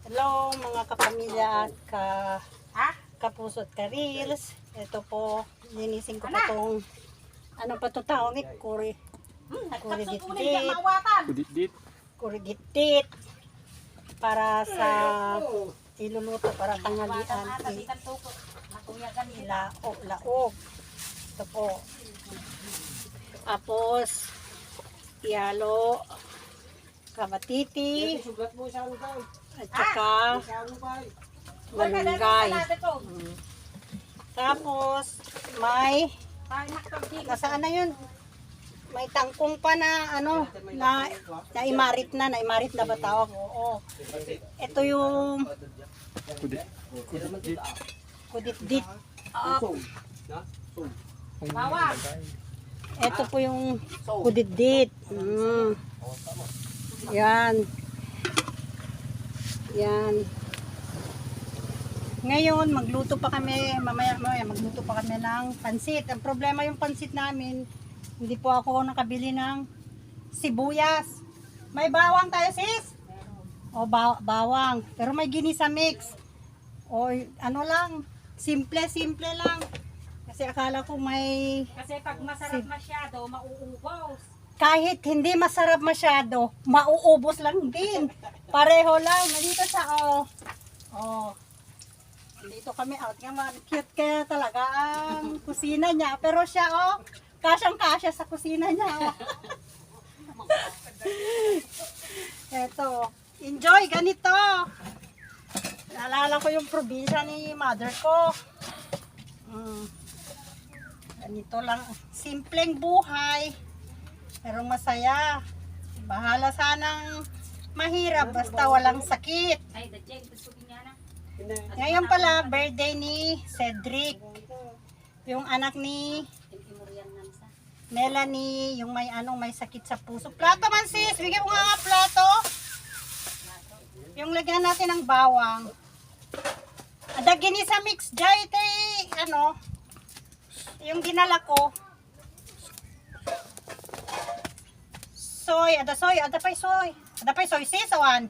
Hello mga kapamilya at kapuso at ka-reels. Ito po, linisin ko pa tong ano pa ito tawag ni kurigit-dit para sa iluluto para tanghalian ilaog. Ito po. Tapos yalo kabatiti at saka malunggay. Tapos may nasaan na yun? May tangkong pa na ano na naimarit na ba tawag? Oo. Ito yung kudit-dit. Ito po yung kudit-dit. Yan. Yan. Ngayon, magluto pa kami, mamaya magluto pa kami ng pansit. Ang problema yung pansit namin, hindi po ako nakabili ng sibuyas. May bawang tayo, sis? O, bawang. Pero may ginisa mix. O, ano lang, simple lang. Kasi akala ko may... Kasi pag masarap masyado, mauubos. Kahit hindi masarap masyado, mauubos lang din. Pareho lang. Nandito sa, dito kami out nga, cute kaya talaga ang kusina niya. Pero siya, kasyang-kasya sa kusina niya. Eto, enjoy, ganito. Naalala ko yung probinsya ni mother ko. Ganito lang, simpleng buhay. Pero masaya. Bahala sanang mahirap basta walang sakit. Ngayon pala, birthday ni Cedric. Yung anak ni Melanie, yung may sakit sa puso. Plato man sis, bigyan mo nga plato. Yung lagyan natin ng bawang. Adagini sa mix jay yung dinala ko. Soy, ada pay soy sis, awan.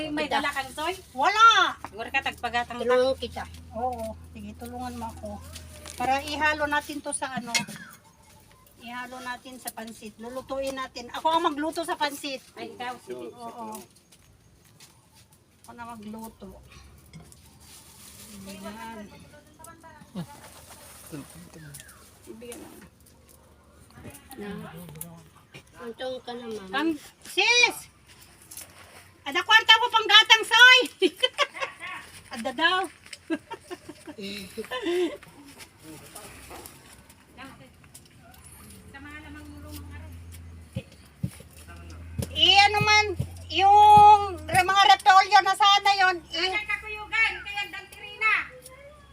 May dala kang soy? Wala. Siguro ka tagpagatang Tulungan kita. Oo, sige, tulungan mo ako. Para ihalo natin to sa ihalo natin sa pansit. Lulutuin natin. Ako ang magluto sa pansit. Ay, ikaw, sige. Oo. Ako na magluto. Ayan. Ibigyan na. Untong ka naman. Sis! Ada kwarta mo pang gatang soy! Ada daw. Ano man, yung mga repolyo na sana yun. Kakuyugan, kaya dantirina.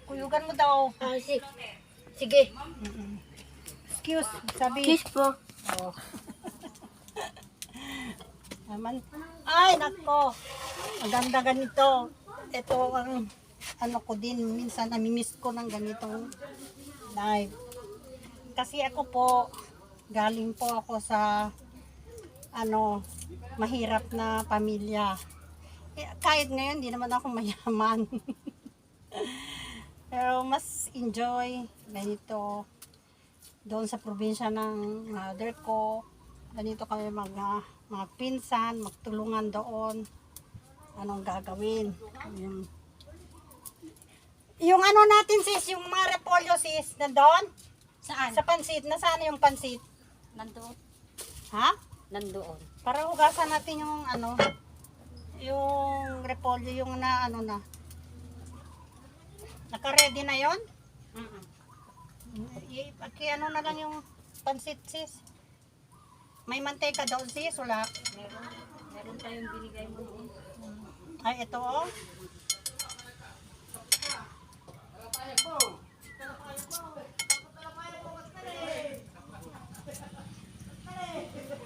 Kuyugan mo daw. Sige. Excuse, sabi. Kiss po. Oh. Naman. Ay, nako. Maganda ganito. Ito ang ano ko din. Minsan namimiss ko ng ganitong live. Kasi ako po, galing po ako sa mahirap na pamilya. Kahit ngayon, di naman ako mayaman. Pero mas enjoy ganito. Doon sa probinsya ng mother ko, ganito kami mga pinsan, magtulungan doon. Anong gagawin? Yung ano natin sis, yung mga repolyo sis, na doon? Saan? Sa pansit, nasaan yung pansit? Nandoon. Ha? Nandoon. Para hugasan natin yung yung repolyo, yung na naka-ready na yon? Ano na lang yung pansit sis. May mantika daw sis, wala. Meron tayong binigay mo noon. Ay, ito oh.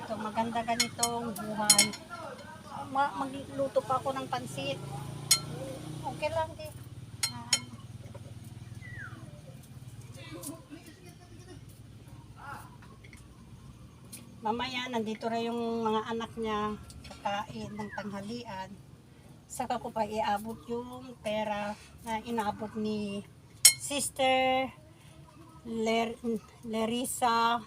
Ito, maganda ganitong buhay. Magluto pa ako ng pansit. Okay lang din. Mamaya, nandito na yung mga anak niya. pagkain ng tanghalian. Saka ko pa iabot yung pera na inabot ni Sister Lerisa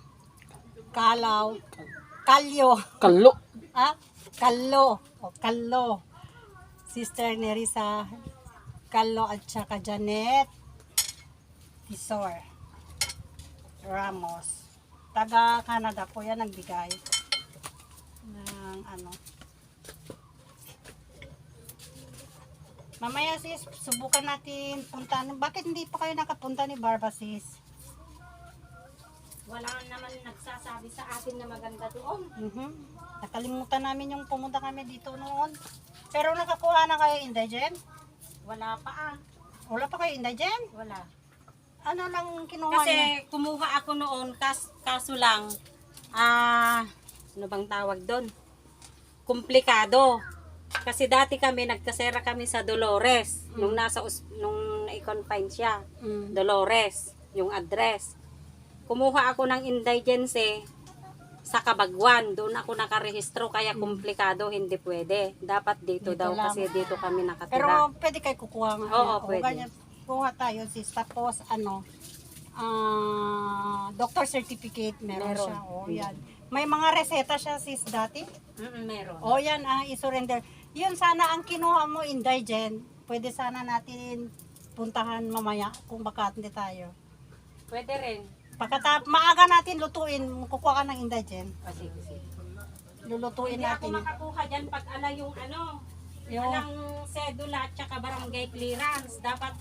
Kalyo. Kalo. Ah, Kallo. O, Kallo. Sister Nerissa Kallo at saka Janet Tisor Ramos. Taga Canada po yan nagbigay ng ano. Mamaya sis, subukan natin puntahan. Bakit hindi pa kayo nakapunta ni Barba sis? Wala naman nagsasabi sa atin na maganda doon. Nakalimutan namin yung pumunta kami dito noon. Pero nakakuha na kayo Indigen? Wala pa ah. Wala pa kayo Indigen? Wala. Ano lang kinuha Kasi niyo? kumuha ako noon, kaso lang, ano bang tawag doon? Komplikado. Kasi dati kami, nagkasera kami sa Dolores, nung nung na-confine siya. Mm. Dolores, yung address. Kumuha ako ng indigency sa Kabagwan. Doon ako nakarehistro, kaya komplikado, hindi pwede. Dapat dito Dito daw, lang. kasi dito kami nakatira. Pero pwede kayo kukuha nga. Oo, O, pwede. ganyan, kuha tayo sis. Tapos ano, doctor certificate meron, Meron. siya. O yan. May mga reseta siya sis dati. Meron. O yan, i-surrender. Yun sana ang kinuha mo Indigen. Pwede sana natin puntahan mamaya kung baka hindi tayo. Pwede rin. Maaga natin lutuin, kukuha ka ng Indigen. Sige, sige. Lulutuin Hindi ako natin. makakuha dyan pag ala yung ano, Yung- alang sedula at saka barangay clearance. Dapat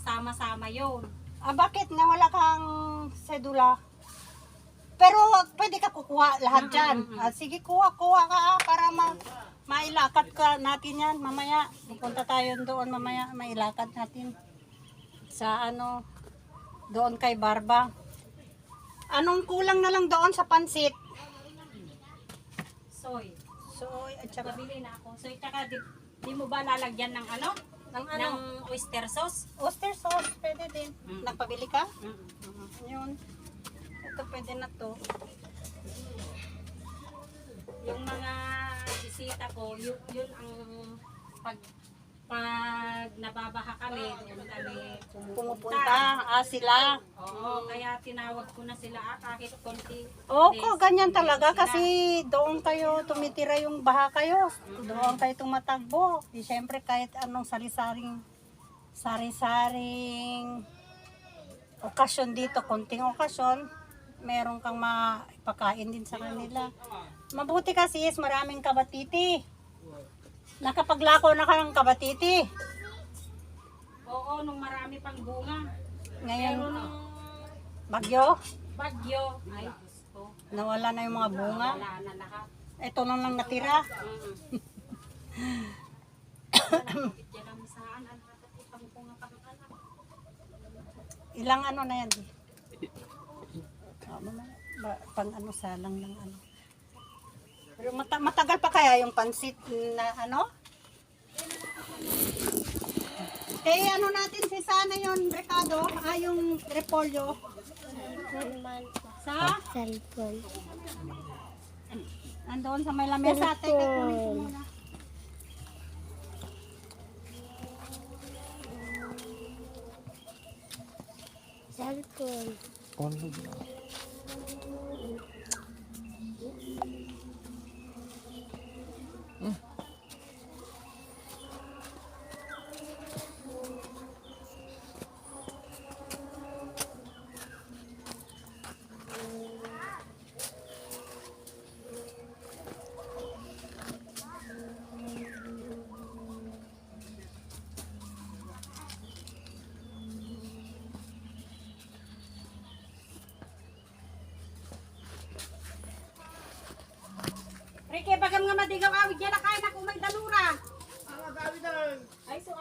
sama-sama yun. Bakit nawala kang sedula? Pero pwede ka kukuha lahat dyan. Sige, kuha ka para mailakad ka natin yan. Mamaya, pupunta tayo doon mamaya, mailakad natin. Sa ano, doon kay Barba. Anong kulang na lang doon sa pansit? Soy. Soy, at saka, Pabili na ako. Soy, tsaka di mo ba lalagyan ng ano? ng ano, Ng oyster sauce? oyster sauce, pwede din. Nagpabili ka? Mm. Yun. Ito pwede na to. Yung mga bisita ko, yun ang pag nababaha kami, doon kami Pumupunta. Sila. Oo, kaya tinawag ko na sila kahit konti. Oo, days, ganyan hindi talaga sila. kasi doon kayo tumitira yung baha kayo. Doon kayo tumatagbo. Di syempre kahit anong sari-saring okasyon dito, konting okasyon, meron kang maipakain din sa kanila. Mabuti kasi is maraming kabatiti. Nakapaglako na ka ng kabatiti. Oo, nung marami pang bunga. Ngayon, Pero nung bagyo, bagyo, ay gusto, nawala na yung mga bunga. wala na lahat. Ito na lang natira. Diyan ang saan, ang natatipang bunga pang anak. Ilang ano na yan? Pang ano, salang ng ano. Pero matagal pa kaya yung pansit na ano? Eh ano natin si sana yung recado, yung repolyo. Sa? Cellphone. Andoon sa may lamesa. Teka, kunin ko muna. Cellphone. Ricky, bagam nga madigaw awid yan, nakain ako may dalura. Ay, so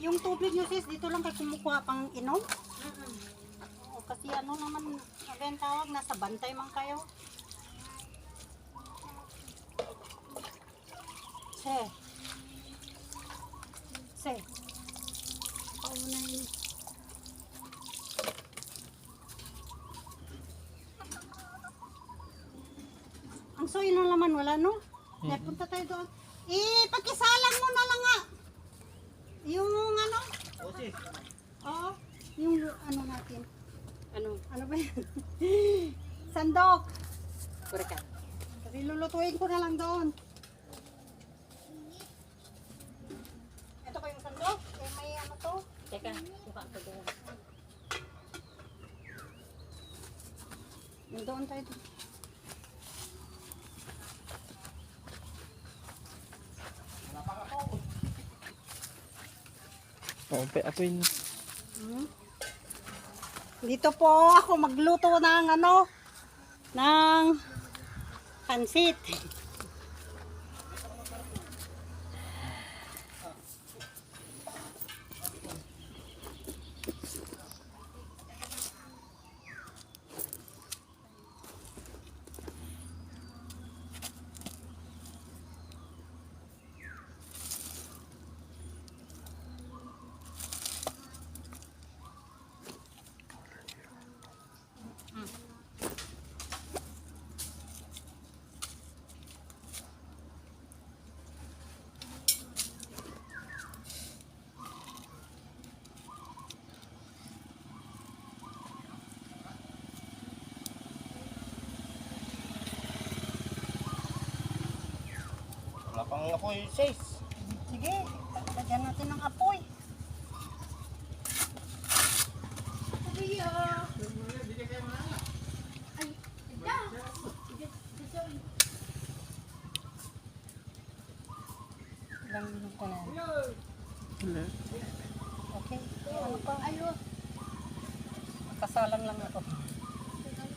Yung tubig nyo sis, dito lang kayo kumukuha pang inom? Oo, kasi ano naman, sabi ang tawag, nasa bantay man kayo. Se. Paunahin. Puso, yun ang laman, wala no? Kaya punta tayo doon. Pakisalan mo na lang nga. Yung ano? Oo. Yung ano natin. Ano ba yan? Sandok. Pura ka. Kasi lulutuin ko na lang doon. Ito ko yung sandok. May ano to. Teka, suka ko doon. Doon tayo doon. Ako yun. Dito po ako magluto ng ano, ng pansit. Wala pang apoy, sis. Sige, lagyan natin ng apoy. Ilang minuto na yan? Okay. Ano pa? Ayun. Kasalang lang ako. Lagyan mo.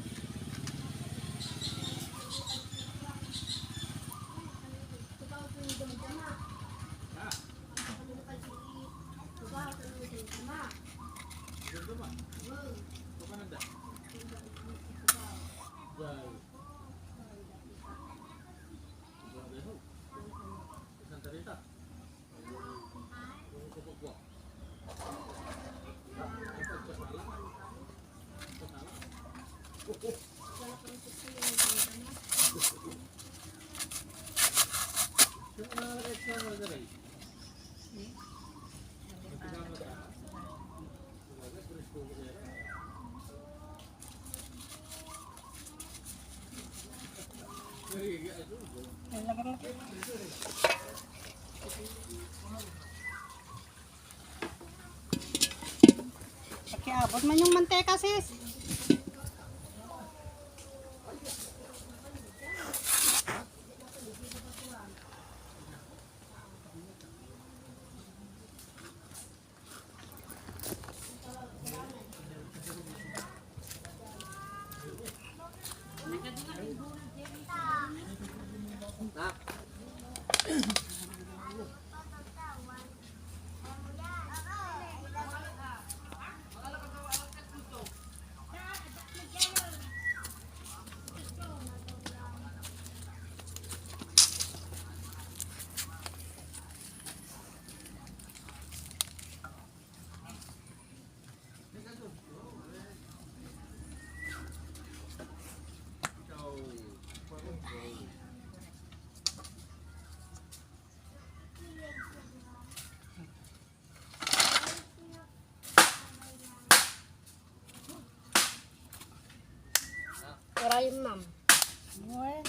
Pakiabot man yung manteka, sis. Tara yun, ma'am. Well,